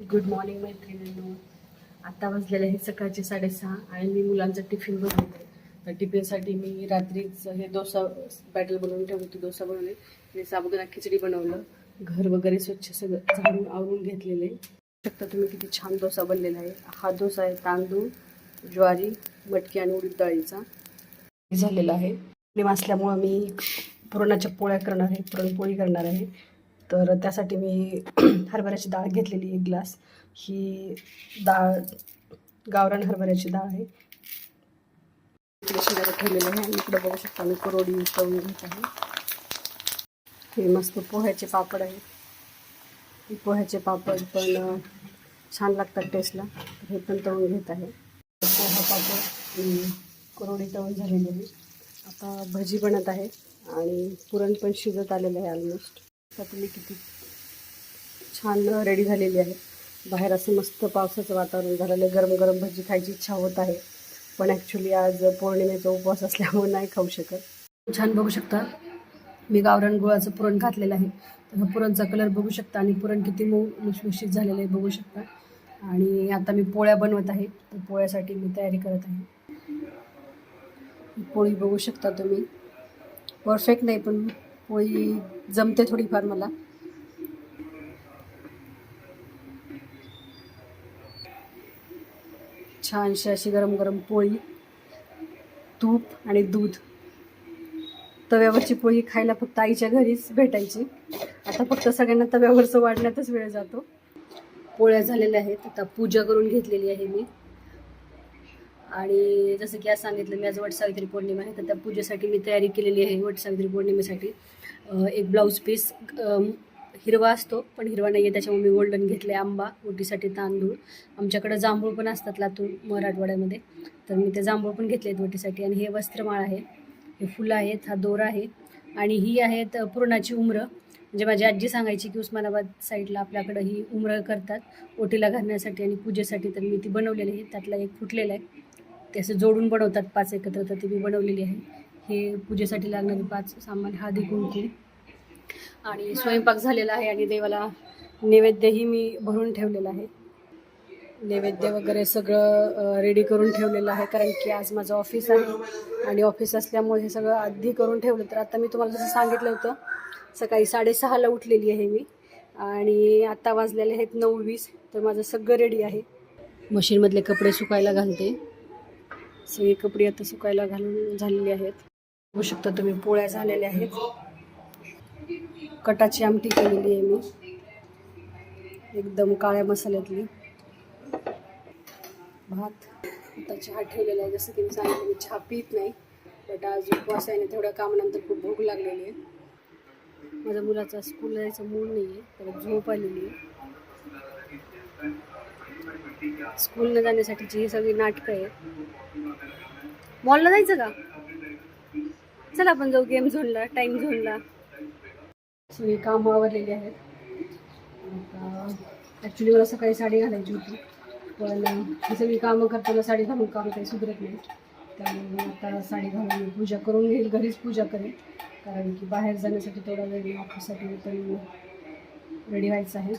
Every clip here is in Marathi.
गुड मॉर्निंग मैत्रिणींनो. आता वाजलेले आहे सकाळचे 6:30 आणि मी मुलांचा टिफिन बनवते. तर टिफिनसाठी मी रात्रीच हे डोसा बॅटर बनवून ठेवली होती. डोसा बनवले आणि साबुदाणा खिचडी बनवलं. घर वगैरे स्वच्छ सगळं झाडून आवरून घेतलेले. शकता तुम्ही किती छान डोसा बनलेला आहे. हा डोसा आहे तांदूळ, ज्वारी, मटकी आणि उडीद डाळीचा झालेला आहे. पौर्णिमा असल्यामुळं मी पुरणाच्या पोळ्या करणार आहे, पुरणपोळी करणार आहे. तर त्यासाठी मी हरभऱ्याची डाळ घेतलेली 1 ग्लास. ही डाळ गावरान हरभऱ्याची डाळ आहे. शिजायला ठेवलेलं आहे आणि इकडं बघू शकता मी कुरवडी तळून घेत आहे. हे मस्त पोह्याचे पापड आहेत. पोह्याचे पापड पण छान लागतात टेस्टला. हे पण तळून घेत आहे. पोहा पापड कुरवडी तळून झालेली आहे. आता भजी बनत आहे आणि पुरण पण शिजत आलेलं आहे ऑलमोस्ट. आता तुम्ही किती छान रेडी झालेली आहे. बाहेर असं मस्त पावसाचं वातावरण झालेलं आहे. गरम गरम भजी खायची इच्छा होत आहे, पण ॲक्च्युली आज पौर्णिमेचा उपवास असल्यामुळे नाही खाऊ शकत. छान बघू शकता मी गावरान गुळाचं पुरण घातलेलं आहे. तर हा पुरणचा कलर बघू शकता आणि पुरण किती मऊ लुसलुशीत झालेलं आहे बघू शकता. आणि आता मी पोळ्या बनवत आहे. तर पोळ्यासाठी मी तयारी करत आहे. पोळी बघू शकता तुम्ही. परफेक्ट नाही पण पोळी जमते थोडीफार मला. छानशी अशी गरम गरम पोळी, तूप आणि दूध. तव्यावरची पोळी खायला फक्त आईच्या घरीच भेटायची. आता फक्त सगळ्यांना तव्यावरचं वाढण्यातच वेळ जातो. पोळ्या झालेल्या आहेत. आता पूजा करून घेतलेली आहे मी. आणि जसं की आज सांगितलं मी आज वटसावित्री पौर्णिमा आहे, तर त्या पूजेसाठी मी तयारी केलेली आहे. वटसावित्री पौर्णिमेसाठी एक ब्लाऊज पीस हिरवा असतो पण हिरवा नाही आहे, त्याच्यामुळे मी गोल्डन घेतले. आंबा, ओटीसाठी तांदूळ. आमच्याकडं जांभूळ पण असतात लातूर मराठवाड्यामध्ये, तर मी ते जांभूळ पण घेतले आहेत ओटीसाठी. आणि हे वस्त्रमाळ आहे, हे फुलं आहेत, हा दोरा आहे आणि ही आहेत पुरणाची उमरं. म्हणजे माझी आजी सांगायची की उस्मानाबाद साईडला आपल्याकडं ही उमरं करतात ओटीला घालण्यासाठी आणि पूजेसाठी. तर मी ती बनवलेली आहे. त्यातला एक फुटलेला आहे, ते असं जोडून बनवतात 5 एकत्र, तर ती मी बनवलेली आहे. हे पूजेसाठी लागणारे 5 सामान: हळदी, कुंकू आणि स्वयंपाक झालेला आहे. आणि देवाला नैवेद्यही मी भरून ठेवलेला आहे. नैवेद्य वगैरे सगळं रेडी करून ठेवलेलं आहे, कारण की आज माझं ऑफिस आहे आणि ऑफिस असल्यामुळे हे सगळं आधी करून ठेवलं. तर आता मी तुम्हाला जसं सांगितलं होतं सकाळी 6:30ला उठलेली आहे मी आणि आता वाजलेले आहेत 9:20. तर माझं सगळं रेडी आहे. मशीनमधले कपडे सुकायला घालते. सगळे कपडे आता सुकायला घालून झालेले आहेत. बघू शकता तुम्ही पोळ्या झालेल्या आहेत. कटाची आमटी केलेली आहे मी, एकदम काळ्या मसाल्यातली. भात, आता चहा ठेवलेला आहे. जसं की मी सांगितलं मी चहा पित नाही, बट आज उपवास आहे ना, तेवढ्या कामानंतर खूप भूक लागलेली आहे. माझ्या मुलाचा स्कूलला जायचं मूड नाही आहे, त्याला झोप आलेली आहे. स्कूलला जाण्यासाठीची ही सगळी नाटकं आहेत. मॉलला जायचं का? चला आपण जाऊ गेम झोनला, टाईम झोनला. सगळी कामं आवरलेली आहेत. ॲक्च्युली मला सकाळी साडी घालायची होती, पण ही सगळी कामं करताना साडी घालून काम काही सुधरत नाही. त्यामुळे आता साडी घालून पूजा करून घेईल. घरीच पूजा करेल, कारण की बाहेर जाण्यासाठी थोडा वेळ, ऑफिससाठी पण रेडी व्हायचं आहे.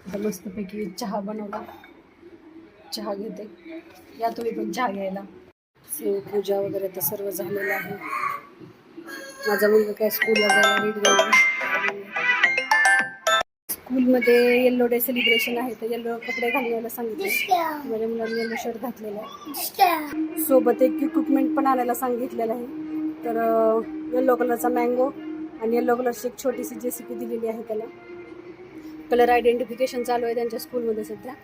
आता मस्तपैकी चहा बनवला, चहा घेते. या तुम्ही पण चहा घ्यायला. पूजा वगैरे तर सर्व झालेलं आहे. माझा मुलगा काय स्कूलला जायला रेडी झाला. स्कूलमध्ये येल्लो डे सेलिब्रेशन आहे, तर येल्लो कपडे घालायला सांगितले. माझ्या मुलांनी येल्लो शर्ट घातलेला आहे. सोबत एक इक्विपमेंट पण आणायला सांगितलेलं आहे. तर येल्लो कलरचा मँगो आणि येल्लो कलरची एक छोटीशी JCB दिलेली आहे त्याला. कलर आयडेंटिफिकेशन चालू आहे त्यांच्या स्कूलमध्ये सध्या.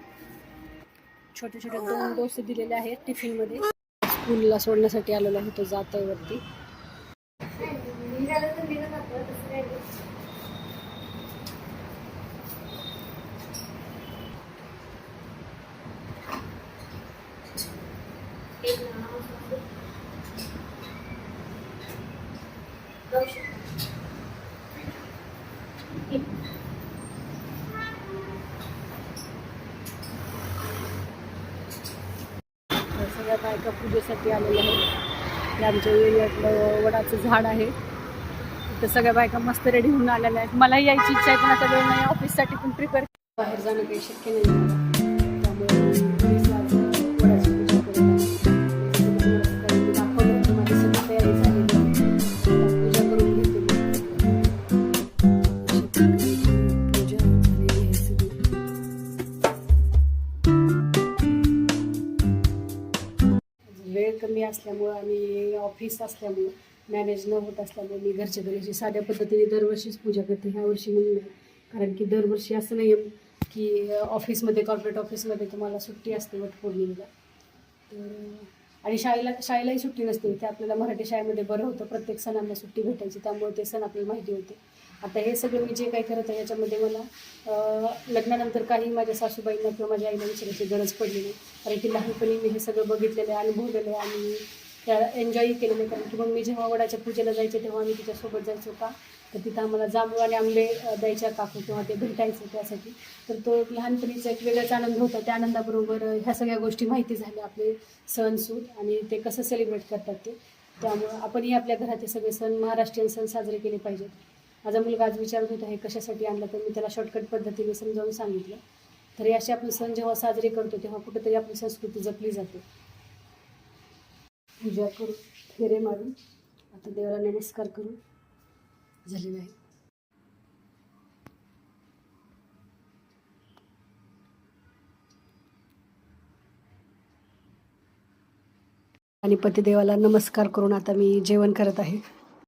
छोटे छोटे 2 डोसे दिलेले आहेत टिफिनमध्ये. स्कूलला सोडण्यासाठी आलेला आहे, तो जात आहे वरती. सगळ्या बायका पूजेसाठी आलेल्या आहेत. हे आमच्या एरियातलं वडाचं झाड आहे. इथं सगळ्या बायका मस्त रेडी होऊन आलेल्या आहेत. मलाही यायची इच्छा आहे, पण आता वेळ नाही. ऑफिससाठी पण प्रिपेअर बाहेर जाणं काही शक्य नाही मला, त्यामुळे मी आज वडाची पूजा करत आहे. सकाळी मी दाखवलं की माझी सगळी तयारी झालेली आहे. आता पूजा करून घेते मी. पूजा झालेली आहे सगळी. वेळ कमी असल्यामुळं आणि ऑफिस असल्यामुळं मॅनेज न होत असल्यामुळे मी घरच्या घरी अशी साध्या पद्धतीने दरवर्षीच पूजा करते. ह्या वर्षी म्हणून नाही, कारण की दरवर्षी असं नाही आहे की ऑफिसमध्ये कॉर्पोरेट ऑफिसमध्ये तुम्हाला सुट्टी असते वटपौर्णिमेला. तर आणि शाळेलाही सुट्टी नसते. ते आपल्याला मराठी शाळेमध्ये बरं होतं, प्रत्येक सणांना सुट्टी भेटायची, त्यामुळे ते सण आपल्याला माहिती होते. आता हे सगळं मी जे काही करत आहे याच्यामध्ये मला लग्नानंतर काही माझ्या सासूबाईंना किंवा माझ्या आईला विचारायची गरज पडली नाही, कारण की लहानपणी मी हे सगळं बघितलेलं आहे, अनुभवलेलं आहे आणि त्या एन्जॉयही केलेलं आहे. कारण की मग मी जेव्हा वडाच्या पूजेला जायचे तेव्हा मी तिच्यासोबत जायचो का, तर तिथं आम्हाला जांभूळ आणि आंबे द्यायच्या काकू, तेव्हा ते भेटायचं त्यासाठी. तर तो लहानपणीचा एक वेगळाच आनंद होता. त्या आनंदाबरोबर ह्या सगळ्या गोष्टी माहिती झाल्या, आपले सणसूद आणि ते कसं सेलिब्रेट करतात ते. त्यामुळं आपणही आपल्या घरात हे सगळे सण, महाराष्ट्रीयन सण साजरे केले पाहिजेत. माझा मुलगा आज विचारत होता हे कशासाठी आणलं, तर मी त्याला शॉर्टकट पद्धतीने समजावून सांगितलं. तरी असे आपण सण जेव्हा साजरे करतो तेव्हा कुठेतरी आपली संस्कृती जपली जाते. पूजा करून फेरे मारून आता देवाला नमस्कार करून झालेला आहे. आणि पतिदेवाला नमस्कार करून आता मी जेवण करत आहे.